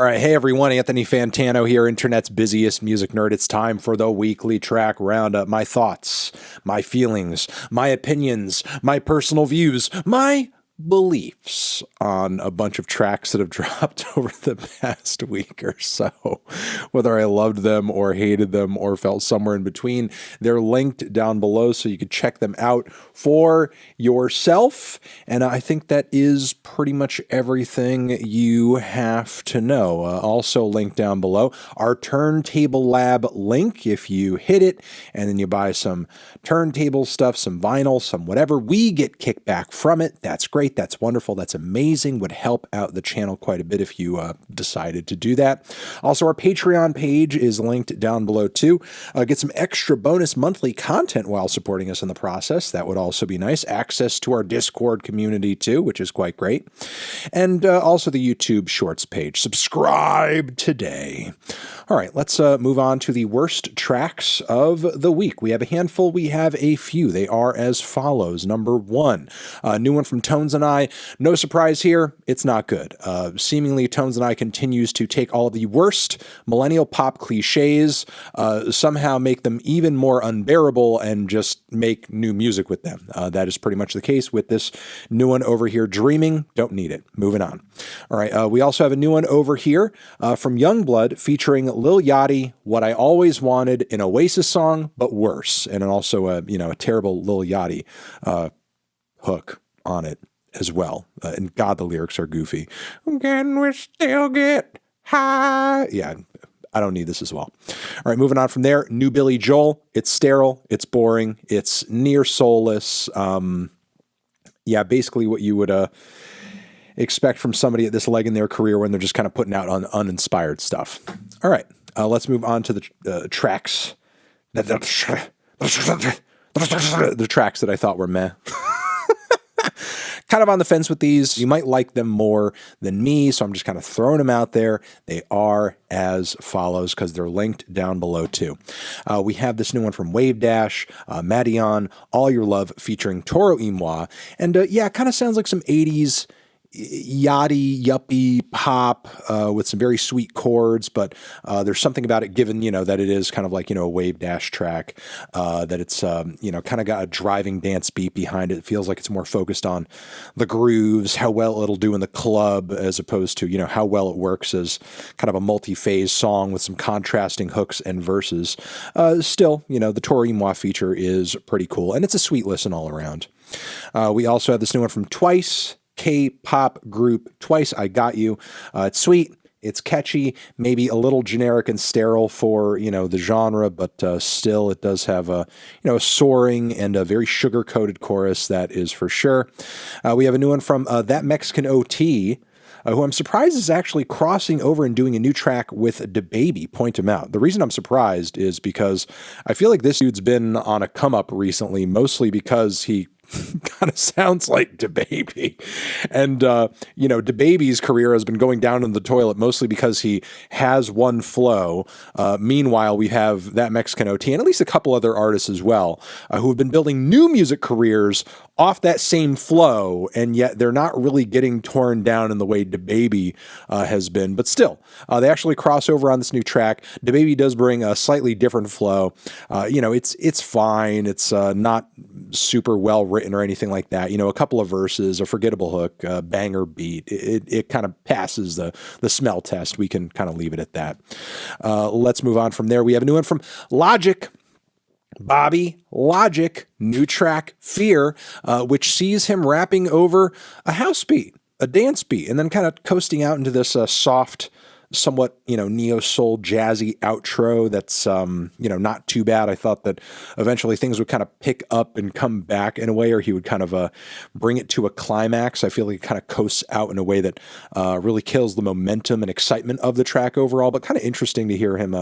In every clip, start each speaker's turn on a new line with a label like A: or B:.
A: All right, hey everyone, Anthony Fantano here, internet's busiest music nerd. It's time for the weekly track roundup. My thoughts, my feelings, my opinions, my personal views, my beliefs on a bunch of tracks that have dropped over the past week or so. Whether I loved them or hated them or felt somewhere in between, they're linked down below so you could check them out for yourself. And I think that is pretty much everything you have to know. Also linked down below, our Turntable Lab link. If you hit it and then you buy some turntable stuff, some vinyl, some whatever, we get kickback from it. That's great. That's wonderful. That's amazing. Would help out the channel quite a bit if you decided to do that. Also, our Patreon page is linked down below too. Get some extra bonus monthly content while supporting us in the process. That would also be nice. Access to our Discord community too, which is quite great. And also the YouTube Shorts page. Subscribe today. All right, let's move on to the worst tracks of the week. We have a handful. We have a few. They are as follows. Number one, a new one from Tones and I. No surprise here. It's not good. Seemingly, Tones and I continues to take all of the worst millennial pop cliches, somehow make them even more unbearable, and just make new music with them. That is pretty much the case with this new one over here, Dreaming. Don't need it. Moving on. All right, we also have a new one over here from Youngblood featuring Lil Yachty, What I Always Wanted, an Oasis song, but worse. And also a terrible Lil Yachty hook on it as well. And God, the lyrics are goofy. Can we still get high? Yeah, I don't need this as well. All right, moving on from there. New Billy Joel. It's sterile. It's boring. It's near soulless. Yeah, basically what you would expect from somebody at this leg in their career when they're just kind of putting out on uninspired stuff. All right, let's move on to the tracks. The tracks that I thought were meh. Kind of on the fence with these. You might like them more than me, so I'm just kind of throwing them out there. They are as follows because they're linked down below too. We have this new one from Wavedash, Madeon, All Your Love featuring Toro. And yeah, it kind of sounds like some 80s yachty, yuppie pop with some very sweet chords, but there's something about it given, that it is kind of like, a Wavedash track, that it's, kind of got a driving dance beat behind it. It feels like it's more focused on the grooves, how well it'll do in the club, as opposed to, how well it works as kind of a multi-phase song with some contrasting hooks and verses. Still, the Toro feature is pretty cool, and it's a sweet listen all around. We also have this new one from Twice, K-pop group Twice, I Got You. It's sweet, it's catchy, maybe a little generic and sterile for, the genre, but still it does have a, a soaring and a very sugar-coated chorus, that is for sure. We have a new one from That Mexican OT, who I'm surprised is actually crossing over and doing a new track with Dababy. Point him out. The reason I'm surprised is because I feel like this dude's been on a come-up recently, mostly because he kind of sounds like Dababy. And, Dababy's career has been going down in the toilet mostly because he has one flow. Meanwhile, we have That Mexican OT and at least a couple other artists as well who have been building new music careers off that same flow, and yet they're not really getting torn down in the way Dababy has been. But still, they actually cross over on this new track. Dababy does bring a slightly different flow. It's fine. It's not super well written or anything like that. A couple of verses, a forgettable hook, a banger beat. It kind of passes the smell test. We can kind of leave it at that. Let's move on from there. We have a new one from Logic. Bobby Logic, new track Fear, which sees him rapping over a house beat, a dance beat, and then kind of coasting out into this soft, somewhat, neo-soul jazzy outro that's, not too bad. I thought that eventually things would kind of pick up and come back in a way, or he would kind of bring it to a climax. I feel like he kind of coasts out in a way that really kills the momentum and excitement of the track overall, but kind of interesting to hear him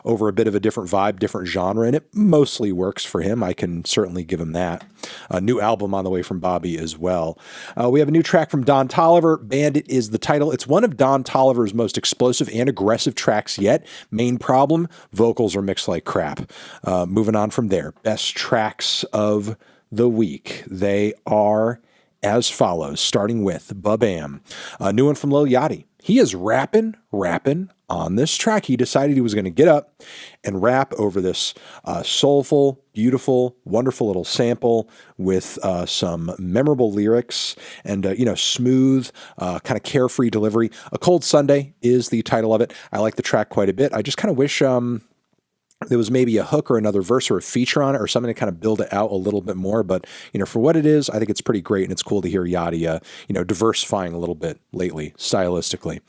A: over a bit of a different vibe, different genre, and it mostly works for him. I can certainly give him that. A new album on the way from Bobby as well. We have a new track from Don Toliver. Bandit is the title. It's one of Don Toliver's most explosive and aggressive tracks yet. Main problem, vocals are mixed like crap. Moving on from there, best tracks of the week. They are as follows, starting with Babam. A new one from Lil Yachty. he is rapping on this track. He decided he was going to get up and rap over this soulful, beautiful, wonderful little sample with some memorable lyrics and, smooth, kind of carefree delivery. A Cold Sunday is the title of it. I like the track quite a bit. I just kind of wish there was maybe a hook or another verse or a feature on it or something to kind of build it out a little bit more. But, for what it is, I think it's pretty great. And it's cool to hear Yachty, diversifying a little bit lately, stylistically.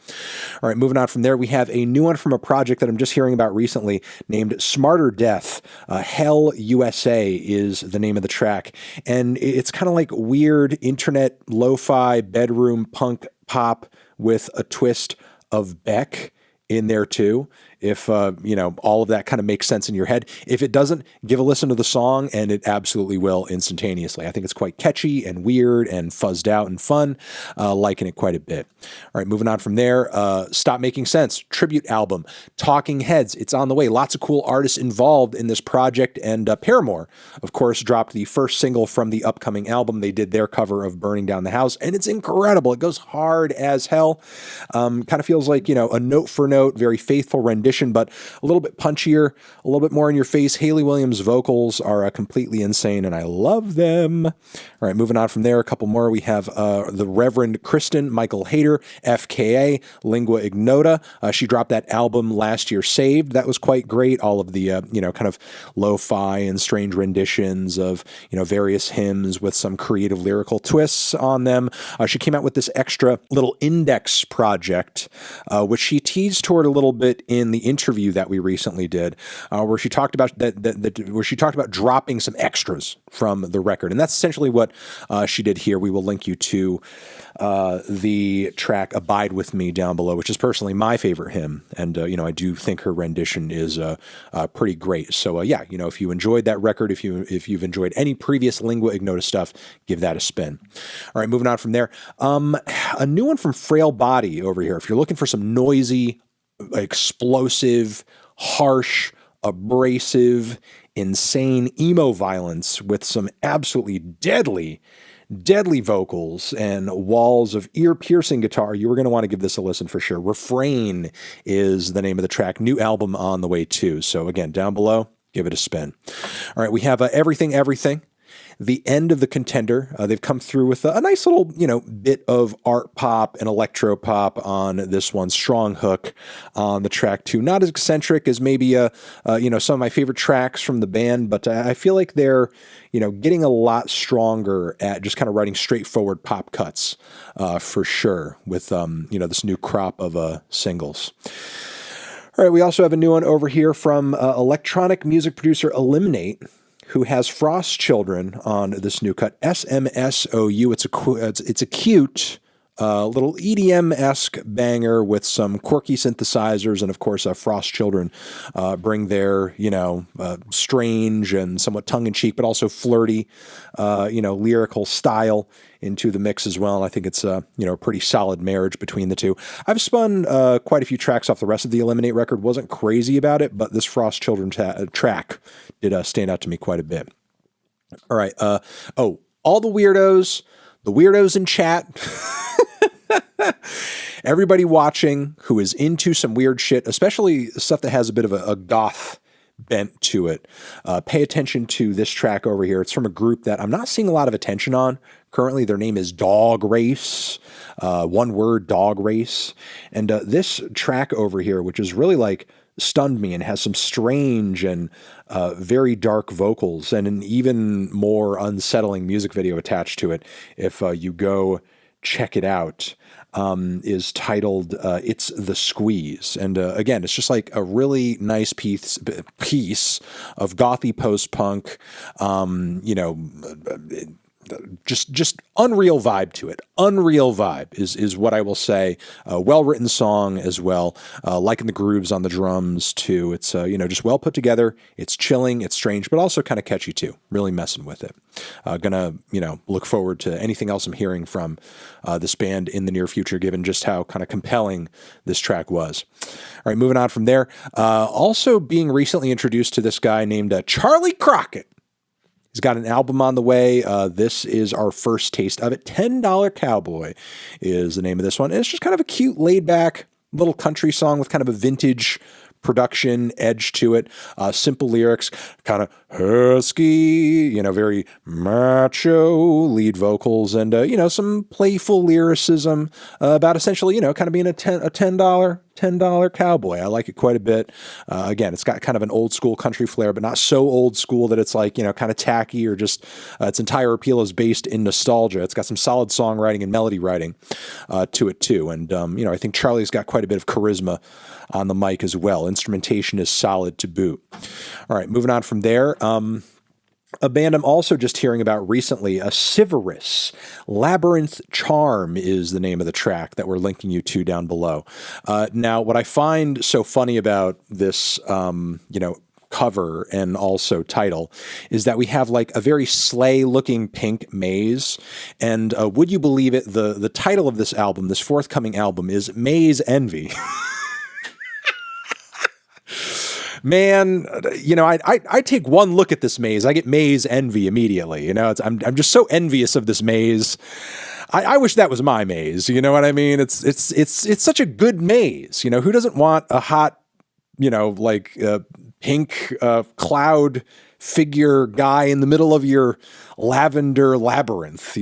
A: All right, moving on from there, we have a new one from a project that I'm just hearing about recently named SMRTDEath. Hell USA is the name of the track. And it's kind of like weird internet lo-fi bedroom punk pop with a twist of Beck in there too. If, all of that kind of makes sense in your head. If it doesn't, give a listen to the song and it absolutely will instantaneously. I think it's quite catchy and weird and fuzzed out and fun. Liking it quite a bit. All right, moving on from there. Stop Making Sense, tribute album. Talking Heads, it's on the way. Lots of cool artists involved in this project. And Paramore, of course, dropped the first single from the upcoming album. They did their cover of Burning Down the House, and it's incredible. It goes hard as hell. Kind of feels like, a note for note, very faithful rendition, but a little bit punchier, a little bit more in your face. Hayley Williams' vocals are completely insane, and I love them. All right, moving on from there, a couple more. We have the Reverend Kristin, Michael Hayter, FKA, Lingua Ignota. She dropped that album last year, Saved. That was quite great. All of the, kind of lo-fi and strange renditions of, various hymns with some creative lyrical twists on them. She came out with this extra little index project, which she teased toward a little bit in the interview that we recently did, where she talked about where she talked about dropping some extras from the record, and that's essentially what she did here. We will link you to the track "Abide with Me" down below, which is personally my favorite hymn, and I do think her rendition is pretty great. So if you enjoyed that record, if you've enjoyed any previous Lingua Ignota stuff, give that a spin. All right, moving on from there, a new one from Frail Body over here. If you're looking for some noisy, explosive, harsh, abrasive, insane emo violence with some absolutely deadly vocals and walls of ear-piercing guitar, you were going to want to give this a listen for sure. Refrain is the name of the track. New album on the way too. So again, down below, give it a spin. All right, we have Everything. The end of the Contender. They've come through with a nice little, bit of art pop and electro pop on this one. Strong hook on the track too. Not as eccentric as maybe, some of my favorite tracks from the band, but I feel like they're, getting a lot stronger at just kind of writing straightforward pop cuts, for sure, with, this new crop of singles. All right, we also have a new one over here from electronic music producer Eliminate, who has Frost Children on this new cut, SMSOU. It's a cute little EDM-esque banger with some quirky synthesizers, and of course, Frost Children bring their, strange and somewhat tongue-in-cheek, but also flirty, lyrical style into the mix as well. And I think it's a pretty solid marriage between the two. I've spun quite a few tracks off the rest of the Eliminate record. Wasn't crazy about it, but this Frost Children track did stand out to me quite a bit. All right. All the weirdos in chat. Everybody watching who is into some weird shit, especially stuff that has a bit of a goth bent to it, pay attention to this track over here. It's from a group that I'm not seeing a lot of attention on currently. Their name is Dog Race, one word, Dog Race. And this track over here, which is really stunned me and has some strange and very dark vocals and an even more unsettling music video attached to it, if you go check it out, is titled It's the Squeeze. And again, it's just a really nice piece of gothy post-punk, just unreal vibe to it. Unreal vibe is what I will say. Well-written song as well. Liking the grooves on the drums too. It's, just well put together. It's chilling, it's strange, but also kind of catchy too. Really messing with it. Gonna, look forward to anything else I'm hearing from this band in the near future, given just how kind of compelling this track was. All right, moving on from there. Also being recently introduced to this guy named Charley Crockett. He's got an album on the way. This is our first taste of it. $10 Cowboy is the name of this one. And it's just kind of a cute, laid-back little country song with kind of a vintage production edge to it. Simple lyrics, kind of husky, very macho lead vocals, and some playful lyricism about essentially, kind of being a $10 cowboy. I like it quite a bit. Again, it's got kind of an old school country flair, but not so old school that it's like, kind of tacky or just its entire appeal is based in nostalgia. It's got some solid songwriting and melody writing to it too. And, I think Charley's got quite a bit of charisma on the mic as well. Instrumentation is solid to boot. All right, moving on from there. A band I'm also just hearing about recently, Civerous Labyrinth Charm is the name of the track that we're linking you to down below. Now, what I find so funny about this, cover and also title is that we have like a very sleigh-looking pink maze. And would you believe it, the title of this album, this forthcoming album, is Maze Envy. Man, I take one look at this maze, I get maze envy immediately. I'm just so envious of this maze. I wish that was my maze. You know what I mean? It's such a good maze. Who doesn't want a hot, pink cloud figure guy in the middle of your lavender labyrinth?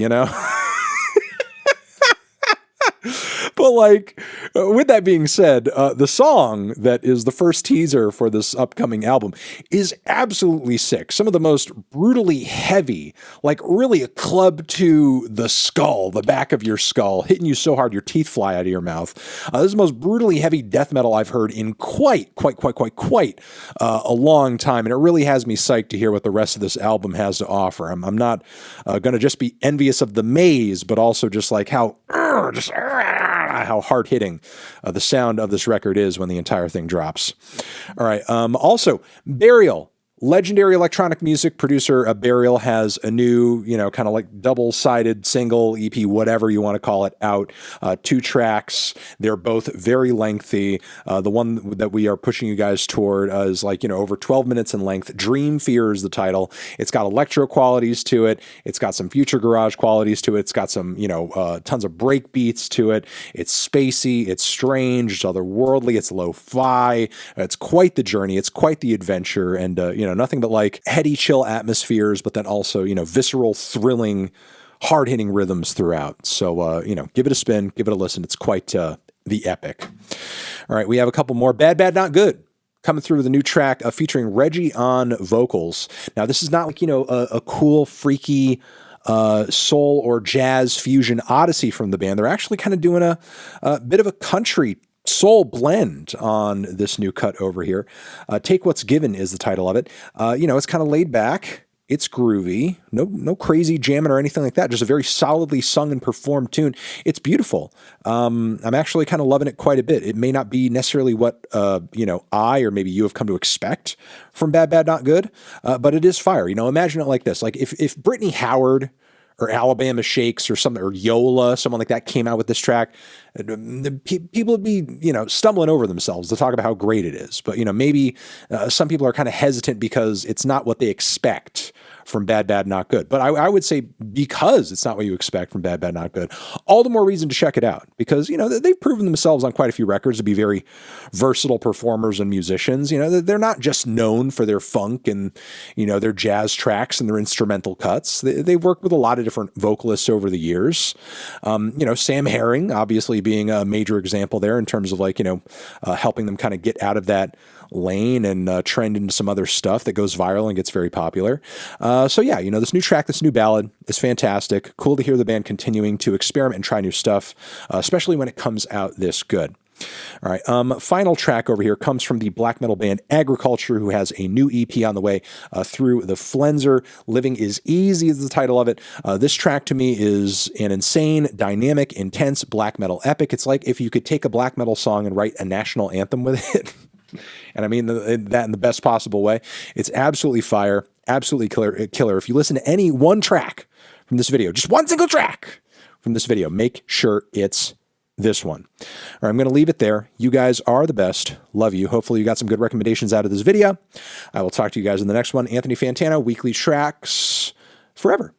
A: But with that being said, the song that is the first teaser for this upcoming album is absolutely sick. Some of the most brutally heavy, really a club to the skull, the back of your skull, hitting you so hard your teeth fly out of your mouth. This is the most brutally heavy death metal I've heard in quite a long time, and it really has me psyched to hear what the rest of this album has to offer. I'm not going to just be envious of the maze, but also just how hard-hitting the sound of this record is when the entire thing drops. All right. Also, Burial. Legendary electronic music producer Burial has a new, kind of double-sided single, EP, whatever you want to call it, out. 2 tracks. They're both very lengthy. The one that we are pushing you guys toward is over 12 minutes in length. Dreamfear is the title. It's got electro qualities to it. It's got some future garage qualities to it. It's got some, tons of break beats to it. It's spacey. It's strange. It's otherworldly. It's lo-fi. It's quite the journey. It's quite the adventure. And, nothing but heady, chill atmospheres, but then also, visceral, thrilling, hard-hitting rhythms throughout. So, give it a spin, give it a listen. It's quite the epic. All right, we have a couple more. Bad, Bad, Not Good. Coming through with a new track featuring Reggie on vocals. Now, this is not a cool, freaky soul or jazz fusion odyssey from the band. They're actually kind of doing a bit of a country soul blend on this new cut over here. Take What's Given is the title of it. It's kind of laid back. It's groovy. No crazy jamming or anything like that. Just a very solidly sung and performed tune. It's beautiful. I'm actually kind of loving it quite a bit. It may not be necessarily what, I or maybe you have come to expect from Bad, Bad, Not Good, but it is fire. Imagine it like this. If Brittany Howard or Alabama Shakes or something, or Yola, someone like that came out with this track, people would be, stumbling over themselves to talk about how great it is. But, maybe some people are kind of hesitant because it's not what they expect from Bad, Bad, Not Good. But I would say because it's not what you expect from Bad, Bad, Not Good, all the more reason to check it out because, they've proven themselves on quite a few records to be very versatile performers and musicians. They're not just known for their funk and, their jazz tracks and their instrumental cuts. They've worked with a lot of different vocalists over the years. Sam Herring, obviously being a major example there in terms of helping them kind of get out of that lane and trend into some other stuff that goes viral and gets very popular. This new track, this new ballad is fantastic. Cool to hear the band continuing to experiment and try new stuff, especially when it comes out this good. All right. Final track over here comes from the black metal band Agriculture, who has a new EP on the way through the Flenser. Living is Easy is the title of it. This track to me is an insane, dynamic, intense black metal epic. It's like if you could take a black metal song and write a national anthem with it. And I mean that in the best possible way. It's absolutely fire, absolutely killer. If you listen to any one track from this video, just one single track from this video, make sure it's this one. All right, I'm going to leave it there. You guys are the best. Love you. Hopefully you got some good recommendations out of this video. I will talk to you guys in the next one. Anthony Fantano, Weekly Tracks, forever.